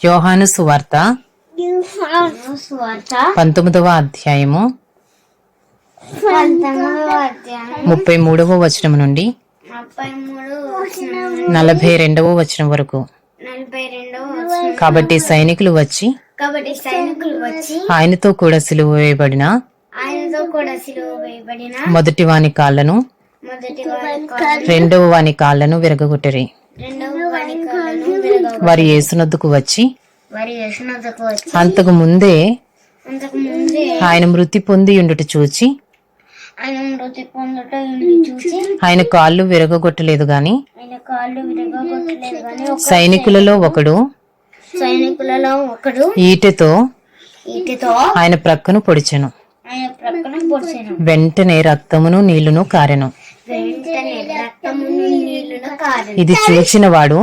యోహాను సువార్త 19వ అధ్యాయము 33వ వచనం నుండి 42వ వచనం వరకు. కాబట్టి సైనికులు వచ్చి ఆయనతో కూడా సిలువ వేయబడిన మొదటి వాని కాళ్లను రెండవ వాని కాళ్లను విరగగొట్టిరి. వారి యేసునొద్దకు వచ్చి అంతకు ముందే ఆయన మృతి పొంది ఉండుట చూచి ఆయన కాళ్ళు విరగొట్టలేదు గాని సైనికులలో ఒకడు ఈటెతో ఆయన ప్రక్కను పొడిచెను. వెంటనే రక్తమును నీళ్లును కారెను. ఇది చూచిన వాడు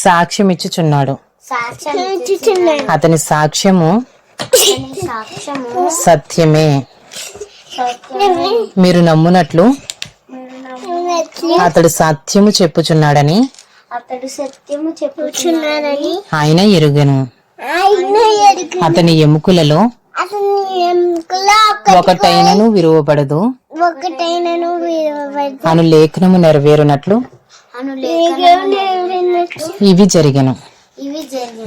సాక్ష్యం ఇచ్చుచున్నాడు. అతని సాక్ష్యము సత్యమే. మీరు నమ్మునట్లు అతడు సత్యము చెప్పుచున్నాడని ఆయన ఎరుగెను. అతని ఎముకలలో ఒకటైనను విరువబడదు అను లేఖనము నెరవేరునట్లు ఇవి జరిగెను.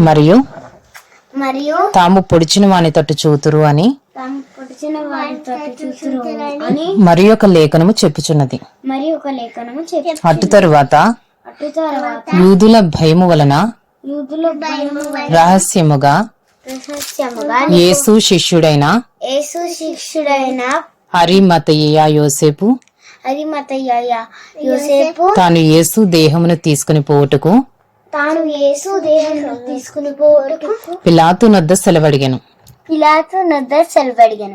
మరియు తాము పొడిచిన వాని తట్టు చూతురు అని మరి ఒక లేఖనము చెప్పుచున్నది. అటు తరువాత యూదుల భయము వలన రహస్యముగా యేసు శిష్యుడైన అరిమతయి యోసేపు తాను యేసు దేహమును తీసుకుని పోవుటకు పిలాతు నొద్ద సెలవడిగెను.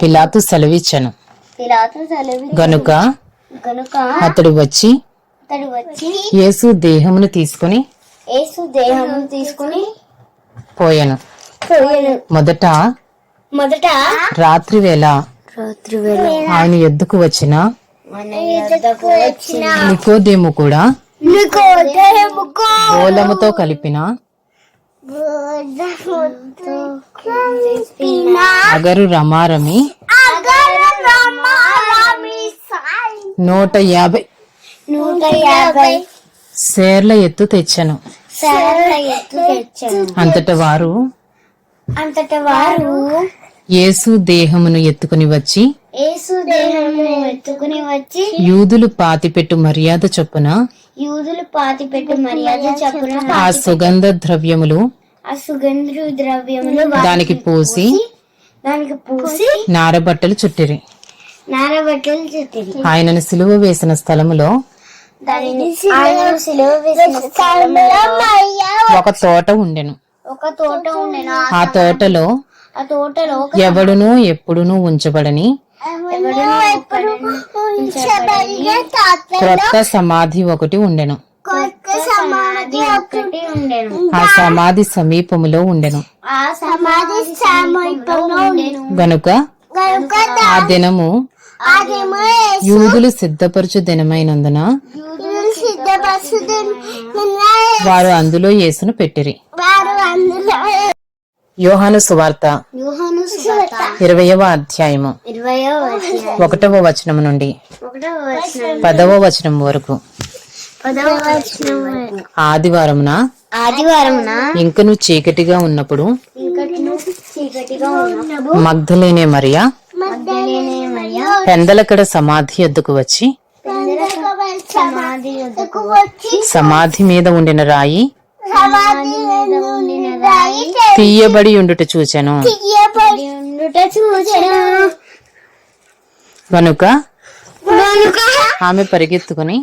పిలాతు సెలవిచ్చెను గనుక అతడు వచ్చి యేసు దేహమును తీసుకుని పోయెను. మొదట రాత్రి వేళ ఆయన యొద్దకు వచ్చిన నికోదేము కూడా గోలముతో కలిపిన అగరు రమారమి 150 సేర్ల ఎత్తు తెచ్చను. అంతట వారు యేసు దేహమును ఎత్తుకుని వచ్చి యూదులు పాతిపెట్టు మర్యాద చొప్పున ఆ సుగంధ ద్రవ్యములు దానికి పూసి నారబట్టలు చుట్టిరి. ఆయనను సిలువ వేసిన స్థలములో ఒక తోట ఉండెను. ఆ తోటలో ఎవడునూ ఎప్పుడునూ ఉంచబడని క్రొత్త సమాధి ఒకటి ఉండెను. ఆ సమాధి సమీపములో ఉండెను. గనుక ఆ దినము యూదులు సిద్ధపరచు దినమైనందున వారు అందులో యేసును పెట్టిరి. యోహాను సువార్త 20వ అధ్యాయము 1వ వచనము నుండి 10వ వచనం వరకు. ఆదివారమున ఇంకను చీకటిగా ఉన్నప్పుడు మగ్దలేనే మరియా పెందలకడ సమాధి యొద్దకు వచ్చి సమాధి మీద ఉండిన రాయి తీయబడి ఉండుట చూచెను. గనుక ఆమె పరిగెత్తుకుని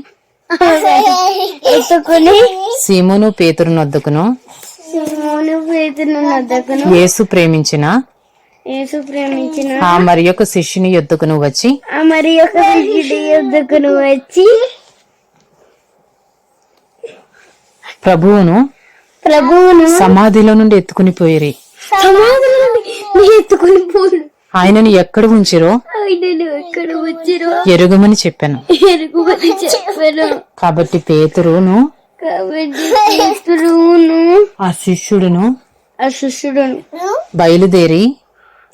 సీమోను పేతురు నొద్దకును యేసు ప్రేమించిన ఆ మరి యొక్క శిష్యుని యొద్దకును వచ్చి ప్రభువును సమాధిలో నుండి ఎత్తుకుని పోయిరి. ఆయనను ఎక్కడ ఉంచిరో ఎరుగమని చెప్పాను. కాబట్టి పేతురును కాబట్టి పేతురును ఆ శిష్యుడును ఆ శిష్యుడును బయలుదేరి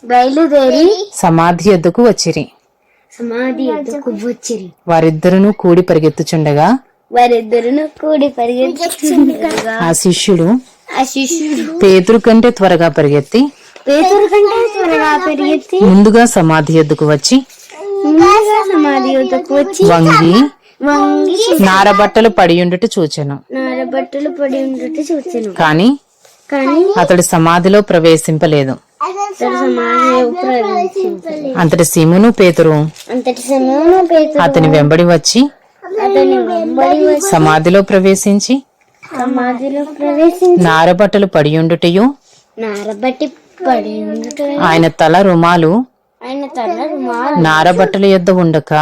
బయలుదేరి సమాధి యొద్దకు వచ్చిరి. సమాధి యొద్దకు వచ్చిరి. వారిద్దరును కూడి పరిగెత్తుచుండగా వారిద్దరును కూడి పరిగెత్తుచుండగా ఆ శిష్యుడు ఆ శిష్యుడు పేతురు కంటే త్వరగా పరిగెత్తి పేతురు కంటే త్వరగా పరిగెత్తి ముందుగా సమాధి యొద్దకు వచ్చి ముందుగా సమాధి యొద్దకు వచ్చి వంగి వంగి నారబట్టలు పడియుండుట చూచెను. నారబట్టలు పడి ఉండటం చూచెను. కాని కానీ అతడు సమాధిలో ప్రవేశింపలేదు. అతడు సమాధిలో ప్రవేశించలేదు. అంతటి సీమోను పేతురు అంతటి సమయంలో పేతురు అతని వెంబడి వచ్చి అతని వెంబడి వచ్చి సమాధిలో ప్రవేశించి సమాధిలో ప్రవేశించి నారబట్టలు పడియుండుటయు నారబట్టి పడి ఉండటం ఆయన తల రుమాలు ఆయన తల రుమాలు నారబట్టల యొద్ద ఉండక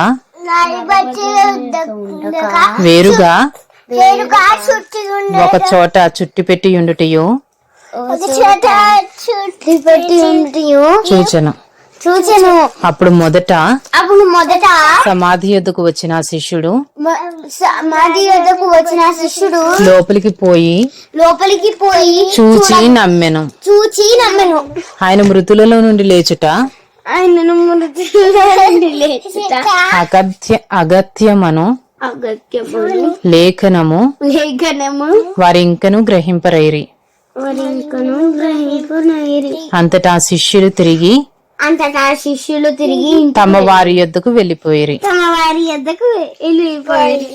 ఉండక వేరుగా ఒక చోట చుట్టి పెట్టి ఉండుటయు చుట్టి పెట్టి ఉండటయు చూచెను. అప్పుడు మొదట సమాధి యొద్దకు వచ్చిన ఆ శిష్యుడు సమాధి యొద్దకు వచ్చిన శిష్యుడు లోపలికి పోయి చూచి నమ్మెను. ఆయన మృతులలో నుండి లేచుట ఆయనను మృతుల్లో నుండి లేచుట అగత్యమను అగత్యమును లేఖనము లేఖనము వారి ఇంకను గ్రహింపరైరి. వారి ఇంకను గ్రహింపునైరి. అంతటా ఆ శిష్యులు తిరిగి అంతటా శిష్యులు తిరిగి తమ వారి యొద్దకు వెళ్లిపోయిరి. తమ వారి యొద్దకు వెళ్ళిపోయారు.